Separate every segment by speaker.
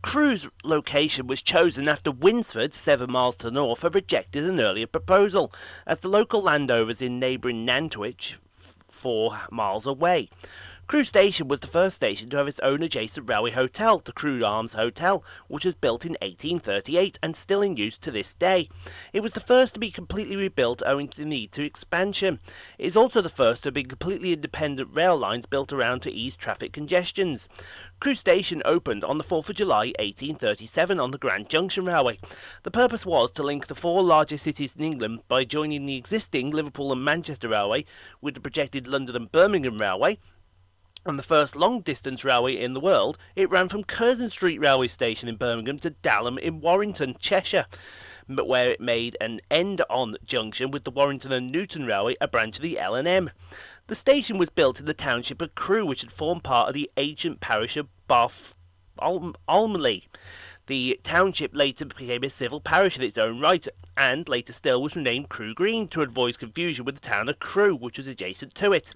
Speaker 1: Crewe's location was chosen after Winsford, 7 miles to the north, had rejected an earlier proposal, as the local landowners in neighbouring Nantwich, 4 miles away. Crewe Station was the first station to have its own adjacent railway hotel, the Crewe Arms Hotel, which was built in 1838 and still in use to this day. It was the first to be completely rebuilt owing to the need to expansion. It is also the first to have been completely independent rail lines built around to ease traffic congestions. Crewe Station opened on the 4th of July 1837 on the Grand Junction Railway. The purpose was to link the 4 largest cities in England by joining the existing Liverpool and Manchester Railway with the projected London and Birmingham Railway. And the first long-distance railway in the world, it ran from Curzon Street Railway Station in Birmingham to Dalham in Warrington, Cheshire, but where it made an end-on junction with the Warrington and Newton Railway, a branch of the L&M. The station was built in the township of Crewe, which had formed part of the ancient parish of Almley. The township later became a civil parish in its own right, and later still was renamed Crewe Green to avoid confusion with the town of Crewe, which was adjacent to it.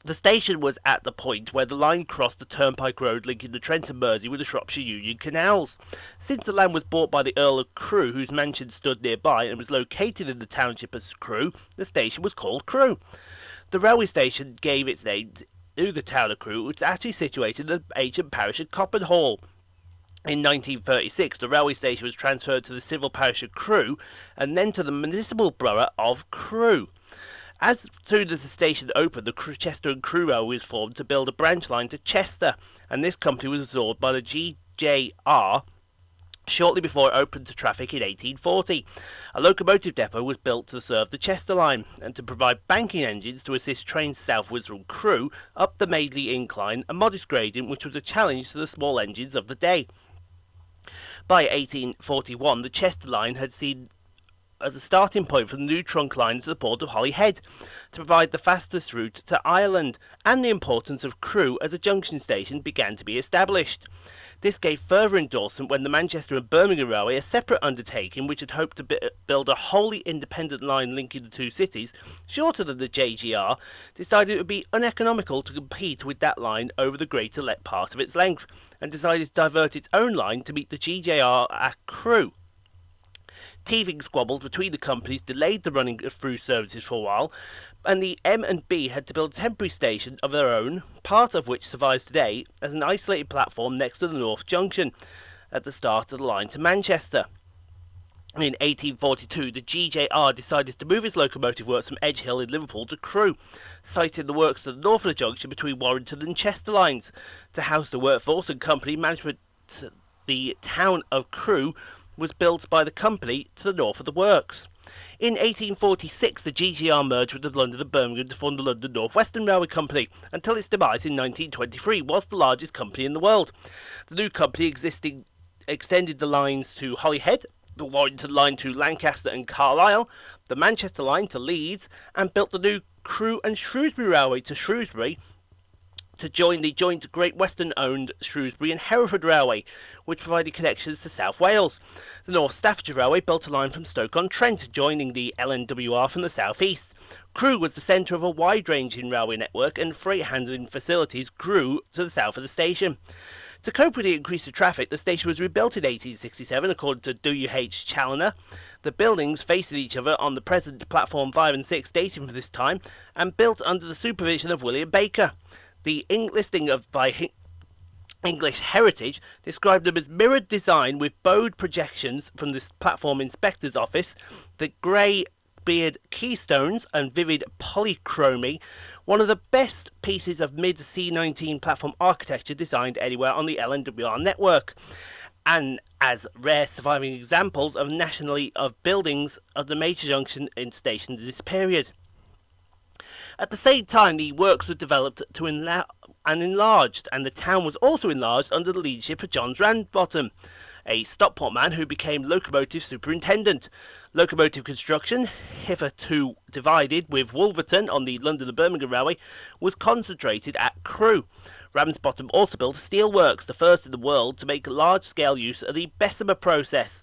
Speaker 1: The station was at the point where the line crossed the turnpike road linking the Trent and Mersey with the Shropshire Union canals. Since the land was bought by the Earl of Crewe, whose mansion stood nearby and was located in the township of Crewe, the station was called Crewe. The railway station gave its name to the town of Crewe, which is actually situated in the ancient parish of Coppenhall. In 1936, the railway station was transferred to the civil parish of Crewe and then to the municipal borough of Crewe. As soon as the station opened, the Chester and Crewe Railway was formed to build a branch line to Chester, and this company was absorbed by the GJR shortly before it opened to traffic in 1840. A locomotive depot was built to serve the Chester line, and to provide banking engines to assist trains southwards from Crewe up the Madeley Incline, a modest gradient which was a challenge to the small engines of the day. By 1841, the Chester line had seen as a starting point for the new trunk line to the port of Holyhead, to provide the fastest route to Ireland, and the importance of Crewe as a junction station began to be established. This gave further endorsement when the Manchester and Birmingham Railway, a separate undertaking which had hoped to build a wholly independent line linking the two cities, shorter than the JGR, decided it would be uneconomical to compete with that line over the greater part of its length, and decided to divert its own line to meet the GJR at Crewe. Teething squabbles between the companies delayed the running of through services for a while, and the M&B had to build a temporary station of their own, part of which survives today as an isolated platform next to the North Junction, at the start of the line to Manchester. In 1842, the GJR decided to move its locomotive works from Edge Hill in Liverpool to Crewe, siting the works to the north of the junction between Warrington and Chester lines. To house the workforce and company management, the town of Crewe was built by the company to the north of the works. In 1846, the GGR merged with the London and Birmingham to form the London Northwestern Railway Company, until its demise in 1923 was the largest company in the world. The new company extended the lines to Holyhead, the Warrington line to Lancaster and Carlisle, the Manchester line to Leeds, and built the new Crewe and Shrewsbury Railway to Shrewsbury, to join the joint Great Western-owned Shrewsbury and Hereford Railway, which provided connections to South Wales. The North Staffordshire Railway built a line from Stoke-on-Trent, joining the LNWR from the south-east. Crewe was the centre of a wide-ranging railway network, and freight handling facilities grew to the south of the station. To cope with the increase of traffic, the station was rebuilt in 1867, according to W.H. Challoner. The buildings facing each other on the present platform 5 and 6 dating from this time, and built under the supervision of William Baker. The listing by English Heritage described them as mirrored design with bowed projections from the platform inspector's office, the grey beard keystones and vivid polychromy, one of the best pieces of mid-C19 platform architecture designed anywhere on the LNWR network, and as rare surviving examples of nationally of buildings of the major junction in stations in this period. At the same time, the works were developed and enlarged, and the town was also enlarged under the leadership of John Ramsbottom. a Stockport man who became locomotive superintendent. Locomotive construction, hitherto divided with Wolverton on the London and Birmingham Railway, was concentrated at Crewe. Ramsbottom also built a steelworks, the first in the world to make large-scale use of the Bessemer process,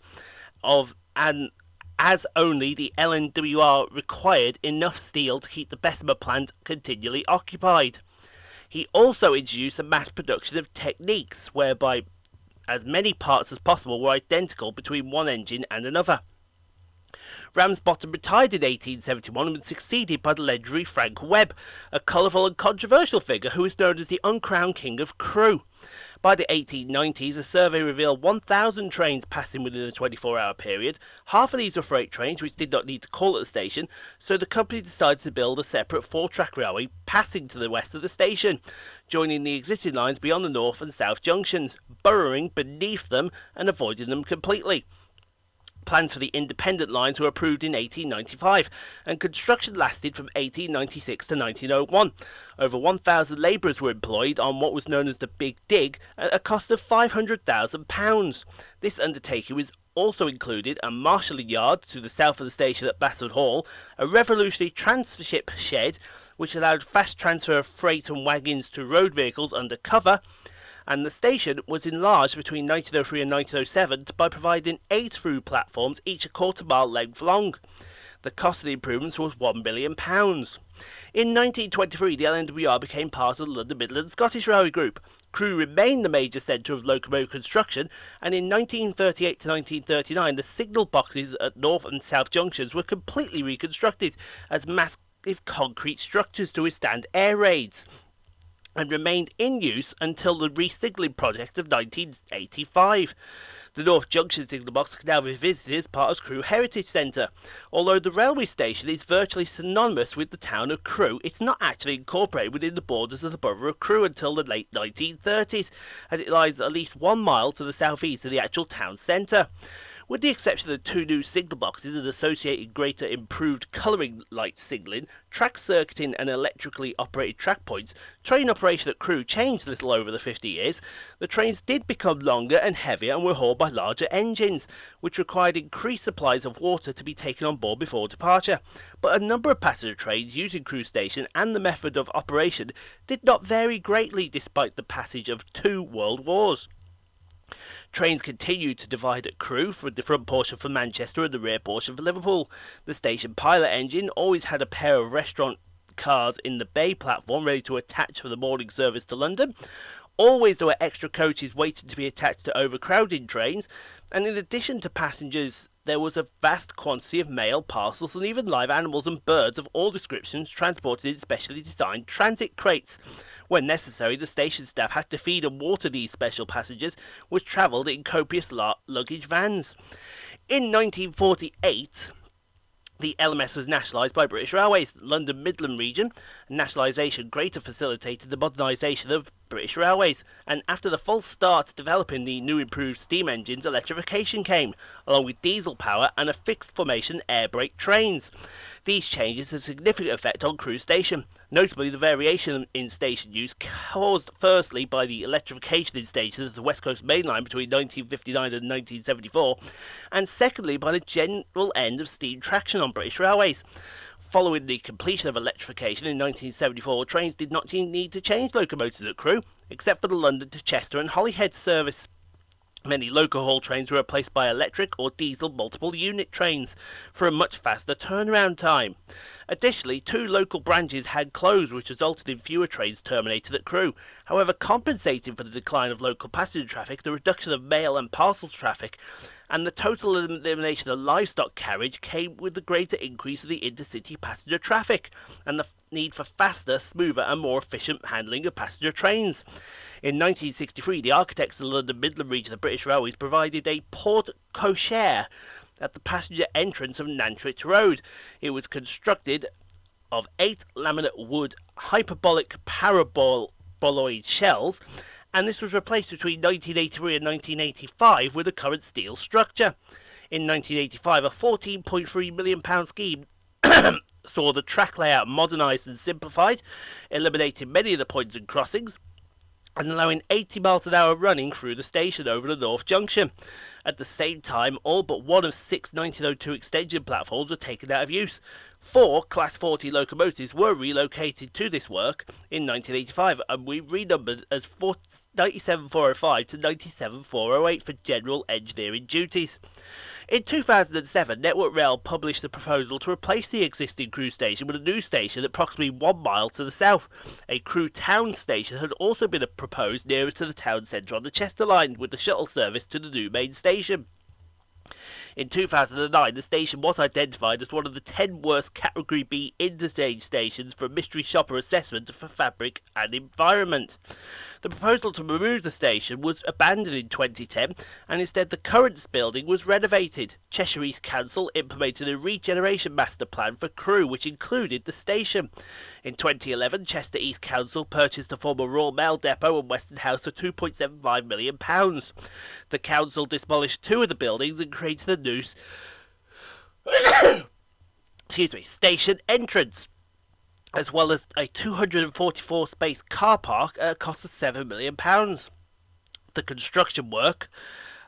Speaker 1: as only the LNWR required enough steel to keep the Bessemer plant continually occupied. He also introduced a mass production of techniques whereby as many parts as possible were identical between one engine and another. Ramsbottom retired in 1871 and was succeeded by the legendary Frank Webb, a colourful and controversial figure who is known as the uncrowned king of Crewe. By the 1890s, a survey revealed 1,000 trains passing within a 24-hour period. Half of these were freight trains, which did not need to call at the station, so the company decided to build a separate 4-track railway passing to the west of the station, joining the existing lines beyond the north and south junctions, burrowing beneath them and avoiding them completely. Plans for the independent lines were approved in 1895, and construction lasted from 1896 to 1901. Over 1,000 labourers were employed on what was known as the Big Dig at a cost of £500,000. This undertaking was also included a marshalling yard to the south of the station at Basswood Hall, a revolutionary transship shed which allowed fast transfer of freight and wagons to road vehicles under cover, and the station was enlarged between 1903 and 1907 by providing 8 through platforms, each a quarter-mile length long. The cost of the improvements was £1 million. In 1923, the LNWR became part of the London Midland Scottish Railway Group. Crewe remained the major centre of locomotive construction, and in 1938 to 1939, the signal boxes at North and South Junctions were completely reconstructed as massive concrete structures to withstand air raids, and remained in use until the re-signalling project of 1985. The North Junction signal box can now be visited as part of Crewe Heritage Centre. Although the railway station is virtually synonymous with the town of Crewe, it's not actually incorporated within the borders of the borough of Crewe until the late 1930s, as it lies at least 1 mile to the southeast of the actual town centre. With the exception of the 2 new signal boxes and associated greater improved colouring light signalling, track circuiting and electrically operated track points, train operation at Crewe changed a little over the 50 years. The trains did become longer and heavier and were hauled by larger engines, which required increased supplies of water to be taken on board before departure. But a number of passenger trains using Crewe station and the method of operation did not vary greatly despite the passage of 2 world wars. Trains continued to divide at Crewe, for the front portion for Manchester and the rear portion for Liverpool. The station pilot engine always had a pair of restaurant cars in the bay platform ready to attach for the morning service to London. Always there were extra coaches waiting to be attached to overcrowding trains, and in addition to passengers, there was a vast quantity of mail, parcels, and even live animals and birds of all descriptions transported in specially designed transit crates. When necessary, the station staff had to feed and water these special passengers, which travelled in copious luggage vans. In 1948, the LMS was nationalised by British Railways. The London Midland region nationalisation greatly facilitated the modernisation of British Railways, and after the full start developing the new improved steam engines, electrification came, along with diesel power and a fixed formation air brake trains. These changes had a significant effect on Crewe station, notably the variation in station use caused firstly by the electrification in stations of the West Coast Main Line between 1959 and 1974, and secondly by the general end of steam traction on British Railways. Following the completion of electrification in 1974, trains did not need to change locomotives at Crewe, except for the London to Chester and Holyhead service. Many local haul trains were replaced by electric or diesel multiple unit trains for a much faster turnaround time. Additionally, 2 local branches had closed, which resulted in fewer trains terminated at Crewe. However, compensating for the decline of local passenger traffic, the reduction of mail and parcels traffic, and the total elimination of livestock carriage came with the greater increase of the intercity passenger traffic and the need for faster, smoother and more efficient handling of passenger trains. In 1963, the architects of the London Midland region of British Railways provided a porte cochere at the passenger entrance of Nantwich Road. It was constructed of 8 laminate wood hyperbolic paraboloid shells, and this was replaced between 1983 and 1985 with a current steel structure. In 1985, a £14.3 million scheme saw the track layout modernised and simplified, eliminating many of the points and crossings, and allowing 80 miles an hour running through the station over the North Junction. At the same time, all but one of 6 1902 extension platforms were taken out of use. 4 Class 40 locomotives were relocated to this work in 1985 and we renumbered as 97405 to 97408 for general engineering duties. In 2007, Network Rail published a proposal to replace the existing Crewe station with a new station approximately 1 mile to the south. A Crewe town station had also been proposed nearer to the town centre on the Chester line, with the shuttle service to the new main station. In 2009, the station was identified as one of the 10 worst Category B interchange stations for a mystery shopper assessment for fabric and environment. The proposal to remove the station was abandoned in 2010 and instead the current building was renovated. Cheshire East Council implemented a regeneration master plan for Crewe which included the station. In 2011, Chester East Council purchased the former Royal Mail Depot and Western House for £2.75 million. The council demolished 2 of the buildings and created a new station entrance, as well as a 244 space car park at a cost of £7 million. The construction work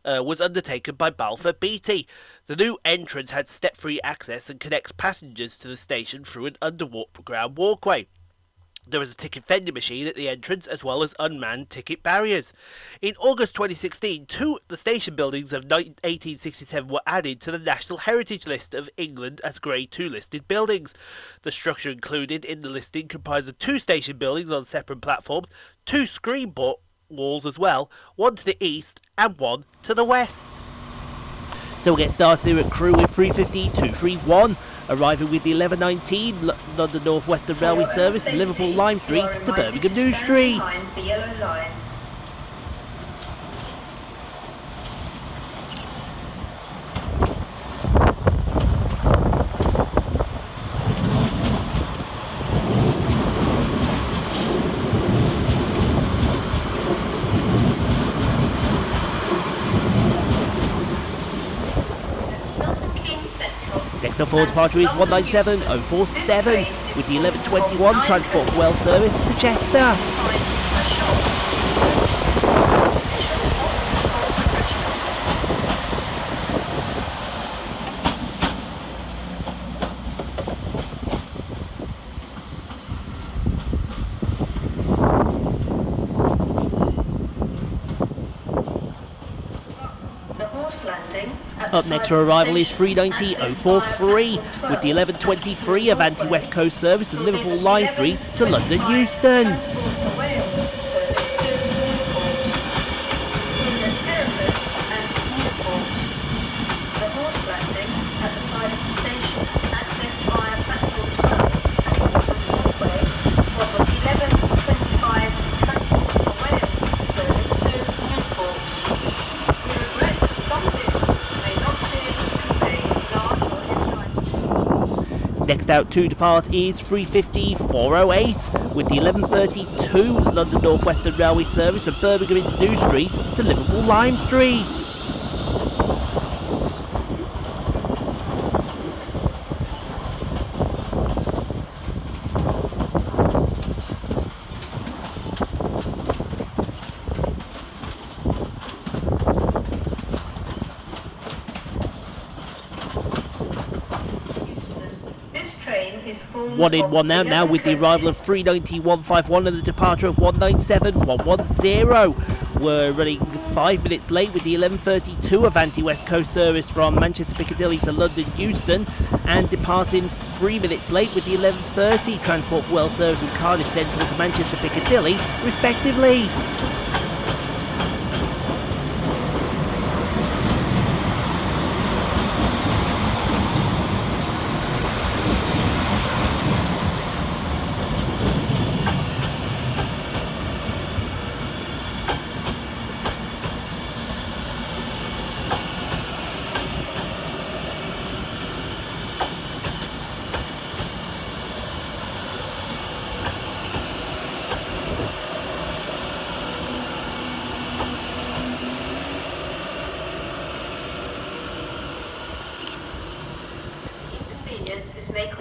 Speaker 1: was undertaken by Balfour Beatty. The new entrance had step-free access and connects passengers to the station through an underground walkway. There was a ticket vending machine at the entrance as well as unmanned ticket barriers. In August 2016, 2 of the station buildings of 1867 were added to the National Heritage List of England as Grade 2 listed buildings. The included in the listing comprised of 2 station buildings on separate platforms, 2 screen walls as well, 1 to the east and 1 to the west. So we'll get started here at Crewe with 350-231, arriving with the 1119 London Northwestern Railway service from Liverpool Lime Street to Birmingham New Street.
Speaker 2: The yellow line.
Speaker 1: Next up for departure is 197047 with the 1121 Transport for Wales service to Chester. Up next for arrival is 390-043 with the 1123 Avanti West Coast service from Liverpool Lime Street to London Euston. Next out to depart is 350-408 with the 1132 London Northwestern Railway service from Birmingham New Street to Liverpool Lime Street. One in, one out now with the arrival of 390-151 and the departure of 197-110. We're running 5 minutes late with the 1132 Avanti West Coast service from Manchester Piccadilly to London Euston, and departing 3 minutes late with the 1130 Transport for Wales service from Cardiff Central to Manchester Piccadilly, respectively.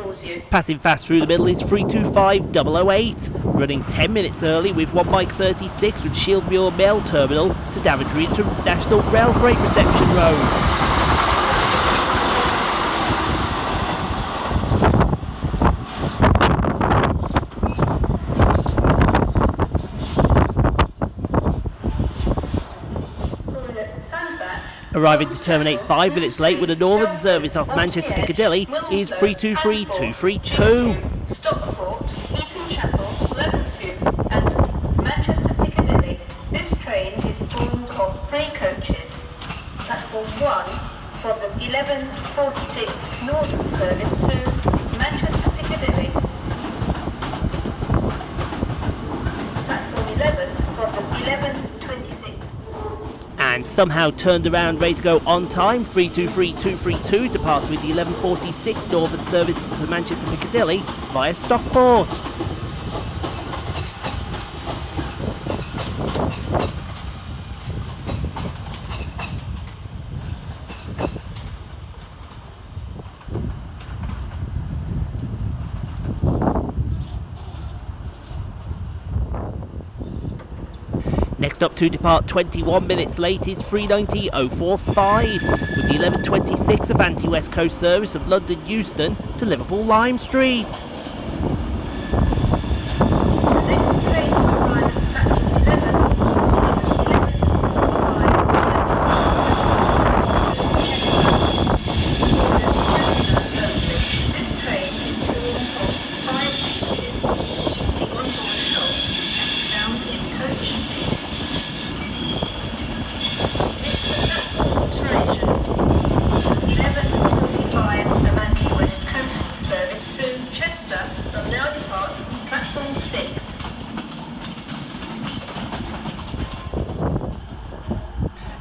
Speaker 2: enables you.
Speaker 1: Passing fast through the middle is 325008, running 10 minutes early with 1 bike 36 from Shieldmuir Mail Terminal to Daventry International Rail Freight Reception Road. Arriving to terminate 5 minutes late with a northern service off Manchester Piccadilly is 323232.
Speaker 2: Stockport, Eton Chapel, Levenshulme and Manchester Piccadilly. This train is formed of grey coaches. Platform 1 for the 11:46 northern service to Manchester Piccadilly. Platform 11 for the 11:26.
Speaker 1: And somehow turned around, ready to go on time. 323232 departs with the 11:46 northern service to Manchester Piccadilly via Stockport. Next up to depart 21 minutes late is 390045 with the 11:26 Avanti West Coast service of London Euston to Liverpool Lime Street.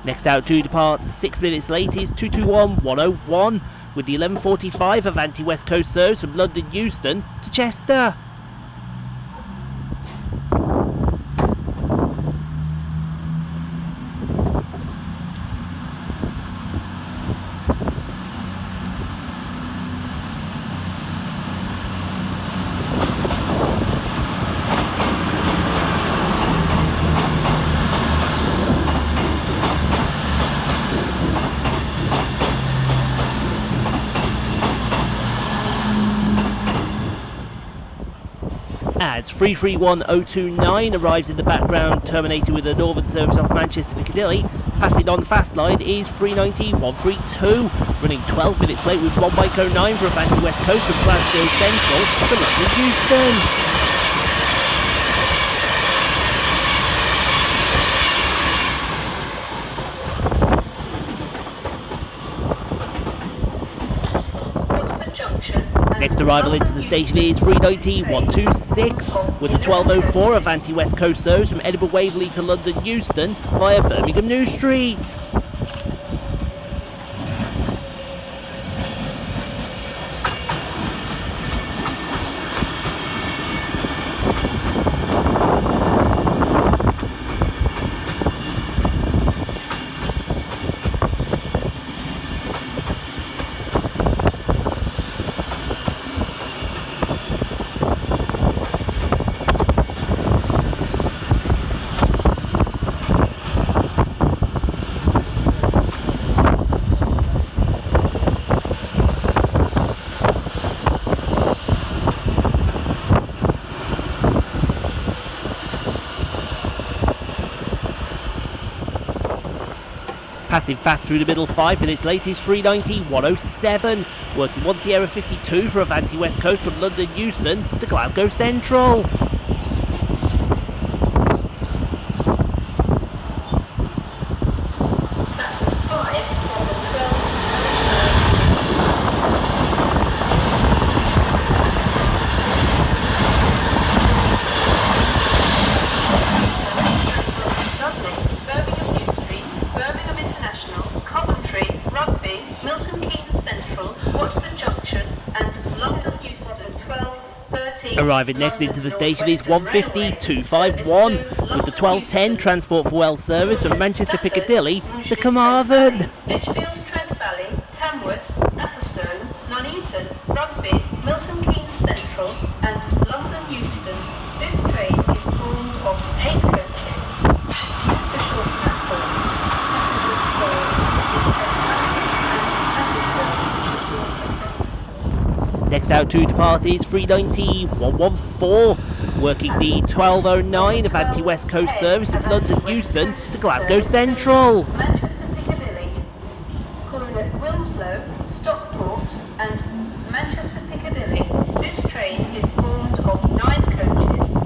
Speaker 1: Next out to depart 6 minutes late is 221101 with the 11:45 Avanti West Coast service from London Euston to Chester. As 331029 arrives in the background, terminating with a northern service off Manchester Piccadilly. Passing on the fast line is 390132, running 12 minutes late with 1 bike 09 for Avanti West Coast from Glasgow Central to London Euston. Next arrival into the station is 390126 with the 1204 Avanti West Coast service from Edinburgh Waverley to London Euston via Birmingham New Street. Passing fast through the middle 5 minutes late is 390107, working 1 Sierra 52 for Avanti West Coast from London Euston to Glasgow Central. Arriving next into the station is 150251 with the 1210 Transport for Wales service from Manchester Piccadilly to Carmarthen.
Speaker 2: Lichfield, Trent Valley, Tamworth, Atherstone, Nuneaton, Rugby, Milton
Speaker 1: Next out to depart is 390 114, working the 1209 Avanti West Coast service of London Euston to Glasgow Central.
Speaker 2: Manchester Piccadilly, calling at Wilmslow, Stockport and Manchester Piccadilly. This train is formed of 9 coaches.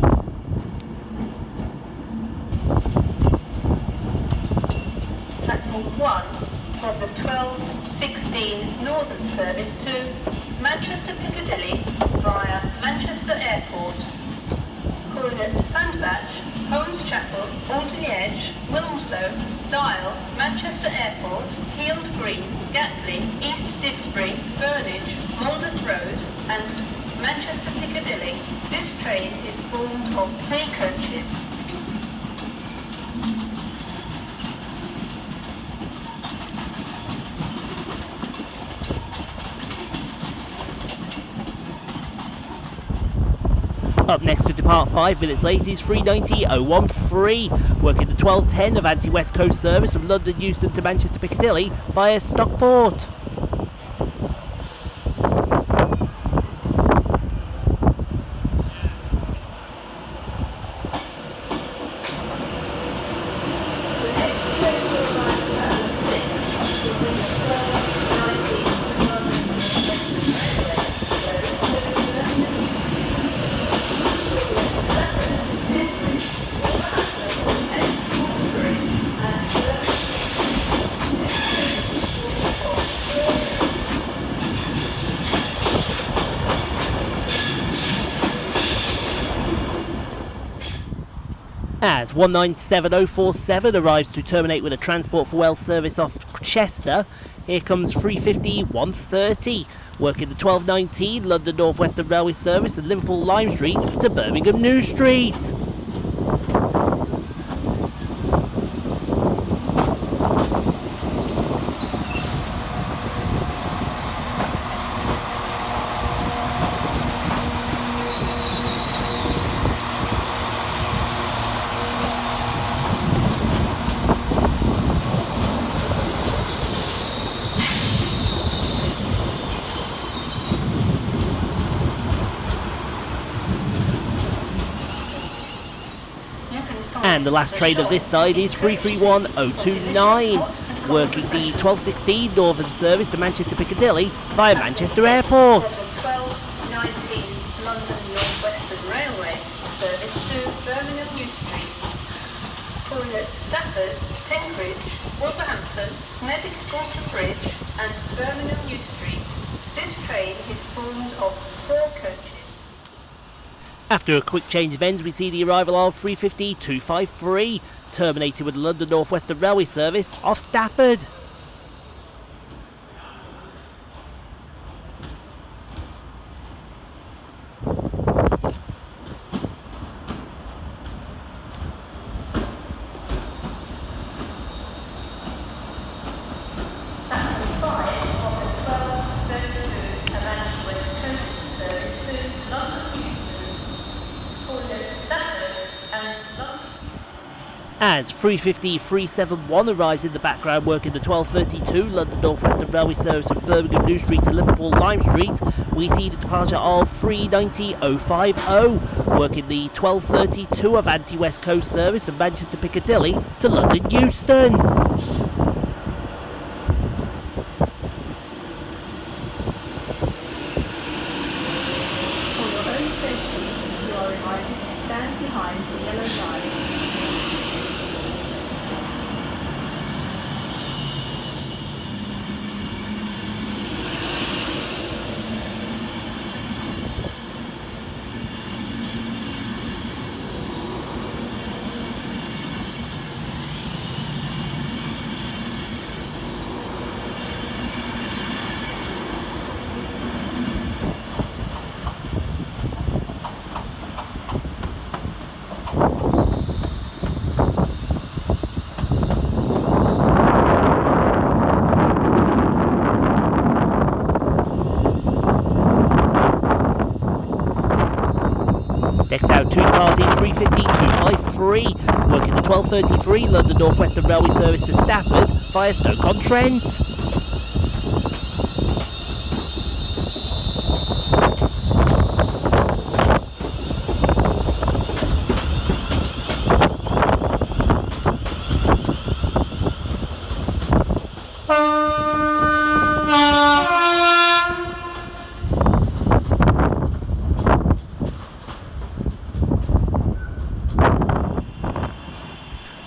Speaker 2: Platform 1 of the 12:16 Northern service to Manchester Piccadilly via Manchester Airport. Calling at Sandbach, Holmes Chapel, Alton Edge, Wilmslow, Stile, Manchester Airport, Heald Green, Gatley, East Didsbury, Burnage, Moldith Road and Manchester Piccadilly. This train is formed of 3 coaches.
Speaker 1: Up next to depart 5 minutes late is 390 013, working the 1210 Avanti West Coast service from London Euston to Manchester Piccadilly via Stockport. As 197047 arrives to terminate with a Transport for Wales service off Chester, here comes 350 130, working the 1219 London Northwestern Railway service of Liverpool Lime Street to Birmingham New Street. And the last train of this side is 331029, working the 1216 Northern service to Manchester Piccadilly via Manchester Airport.
Speaker 2: The 1219 London Northwestern Railway service to Birmingham New Street. Calling at Stafford, Penkridge, Wolverhampton, Smethwick Gorton Bridge and Birmingham New Street. This train is formed of 4 coaches.
Speaker 1: After a quick change of ends, we see the arrival of 350 253, terminated with the London Northwestern Railway service off Stafford.
Speaker 2: Platform 5 of the 12:32 Avanti West Coast service to London Euston. Calling at Stafford and London.
Speaker 1: As 350 371 arrives in the background, working the 1232 London Northwestern Railway service from Birmingham New Street to Liverpool Lime Street, we see the departure of 390 050, working the 1232 Avanti West Coast service from Manchester Piccadilly to London Euston.
Speaker 2: For your own safety, you are reminded to stand behind the yellow line.
Speaker 1: Next out, two parties, 350 253, working the 1233 London Northwestern Railway service to Stafford via Stoke-on-Trent.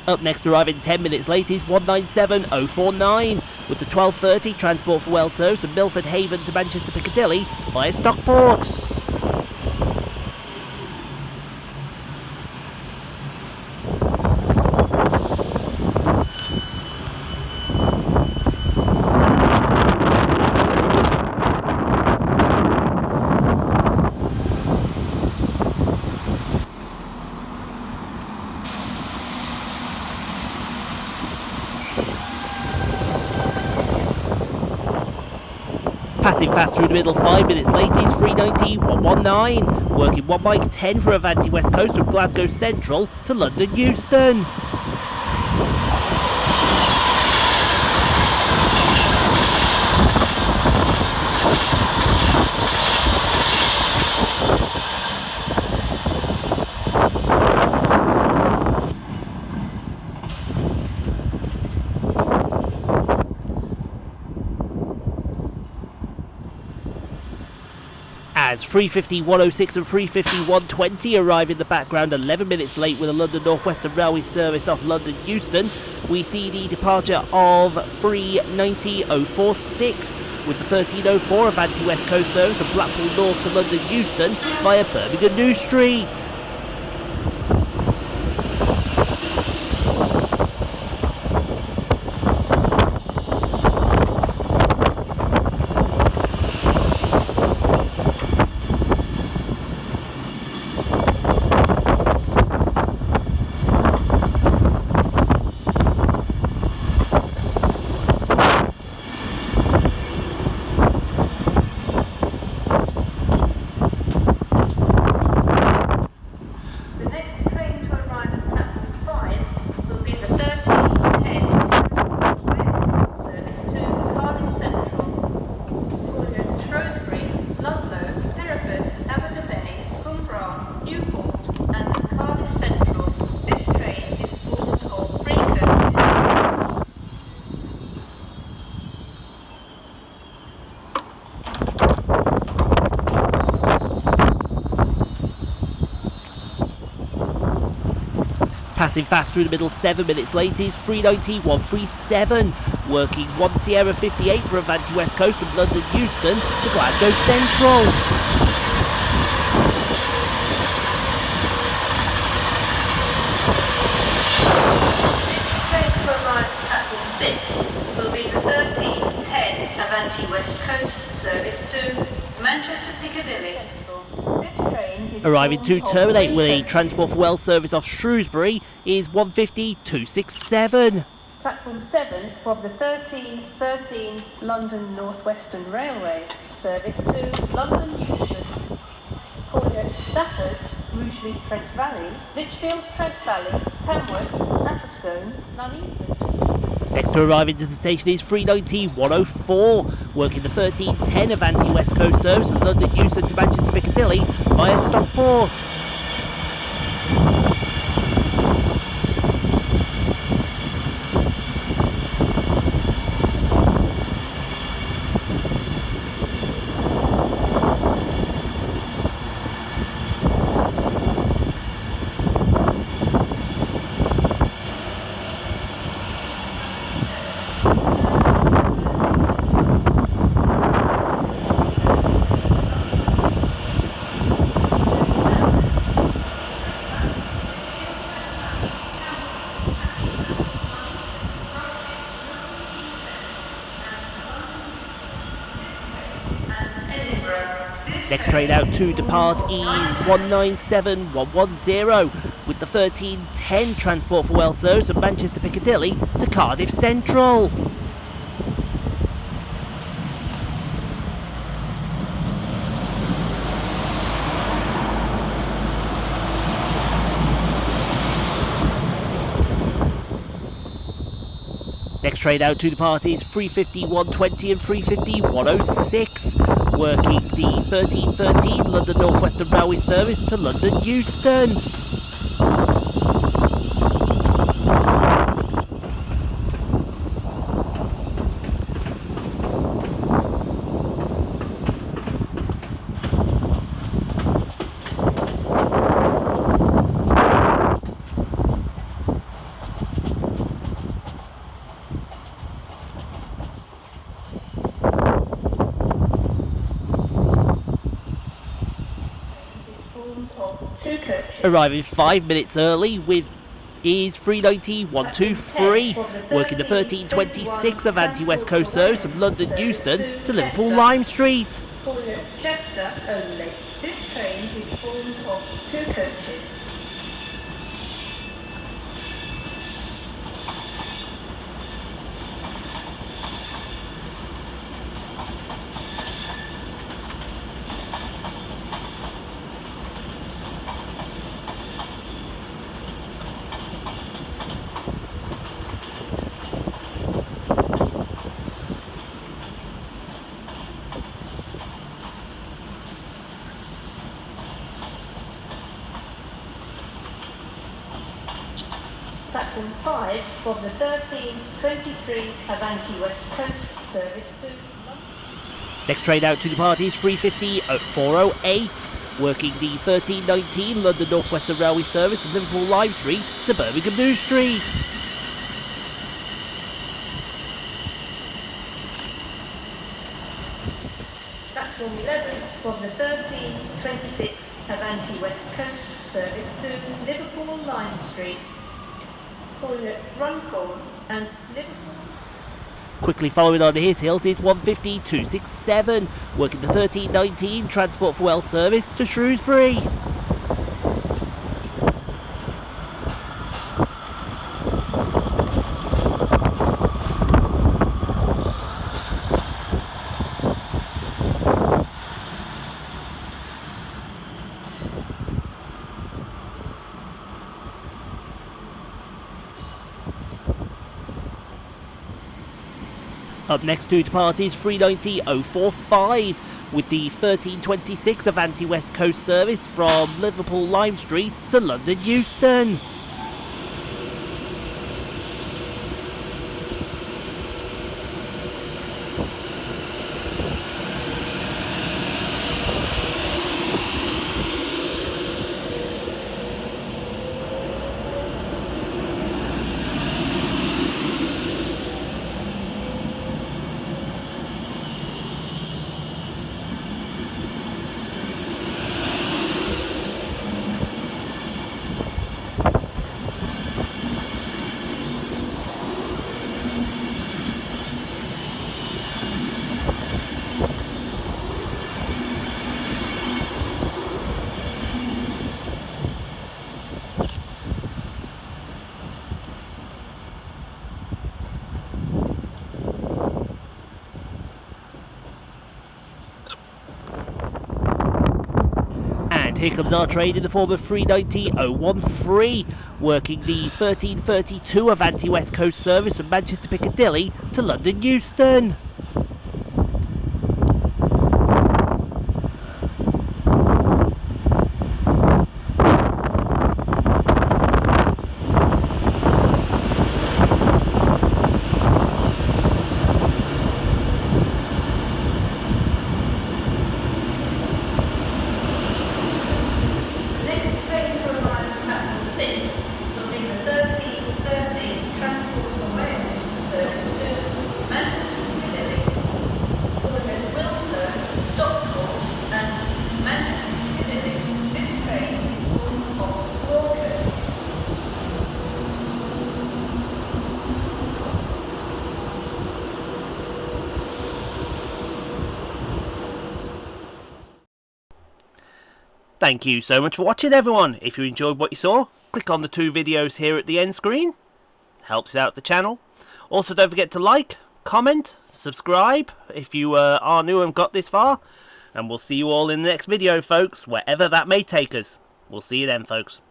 Speaker 1: Up next, arriving 10 minutes late, is 197049 with the 12:30 Transport for Wales service from Milford Haven to Manchester Piccadilly via Stockport. Passing fast through the middle, 5 minutes late, is 390-119, working 1 mike 10 for Avanti West Coast from Glasgow Central to London Euston. As 350-106 and 350-120 arrive in the background 11 minutes late with a London Northwestern Railway service off London Euston, we see the departure of 390-046 with the 1304 Avanti West Coast service from Blackpool North to London Euston via Birmingham New Street. Passing fast through the middle, 7 minutes late, is 390-137, working 1 Sierra 58 for Avanti West Coast from London Euston to Glasgow Central.
Speaker 2: Train to arrive at platform 6 will be the 1310 Avanti West Coast service to Manchester Piccadilly. This train is
Speaker 1: Arriving to terminate with a Transport for Wales service off Shrewsbury is 150-267.
Speaker 2: Platform 7 for the 1313 London Northwestern Railway service to London Euston, Collier Stafford, Rugeley Trent Valley, Lichfield Trent Valley, Tamworth, Atherstone, Nuneaton.
Speaker 1: Next to arrive into the station is 390-104, working the 1310 Avanti West Coast service from London Euston to Manchester Piccadilly via Stockport. Next train out to depart is 197110 with the 1310 Transport for Wales service from Manchester Piccadilly to Cardiff Central. Next train out to depart is 350-120 and 350-106, working the 1313 London Northwestern Railway service to London Euston. Arriving 5 minutes early with is 390-123, working the 1326 Avanti West Coast service from London Euston to Liverpool Lime Street.
Speaker 2: Calling at Chester only. This train is formed of 2 coaches. Platform 5 from the 1323 Avanti West Coast service to London.
Speaker 1: Next train out to depart is 350 at 408, working the 1319 London Northwestern Railway service from Liverpool Lime Street to Birmingham New Street.
Speaker 2: Platform 11 from the 1326 Avanti West Coast service to Liverpool Lime Street. Calling at Runcorn and Liverpool.
Speaker 1: Quickly following on his heels is 150-267, working the 1319 Transport for Wales service to Shrewsbury. Up next to depart is 390-045 with the 1326 Avanti West Coast service from Liverpool Lime Street to London Euston. Here comes our train in the form of 390-013, working the 1332 Avanti West Coast service from Manchester Piccadilly to London Euston. Thank you so much for watching, everyone. If you enjoyed what you saw, click on the 2 videos here at the end screen. Helps out the channel. Also, don't forget to like, comment, subscribe if you are new and got this far. And we'll see you all in the next video, folks, wherever that may take us. We'll see you then, folks.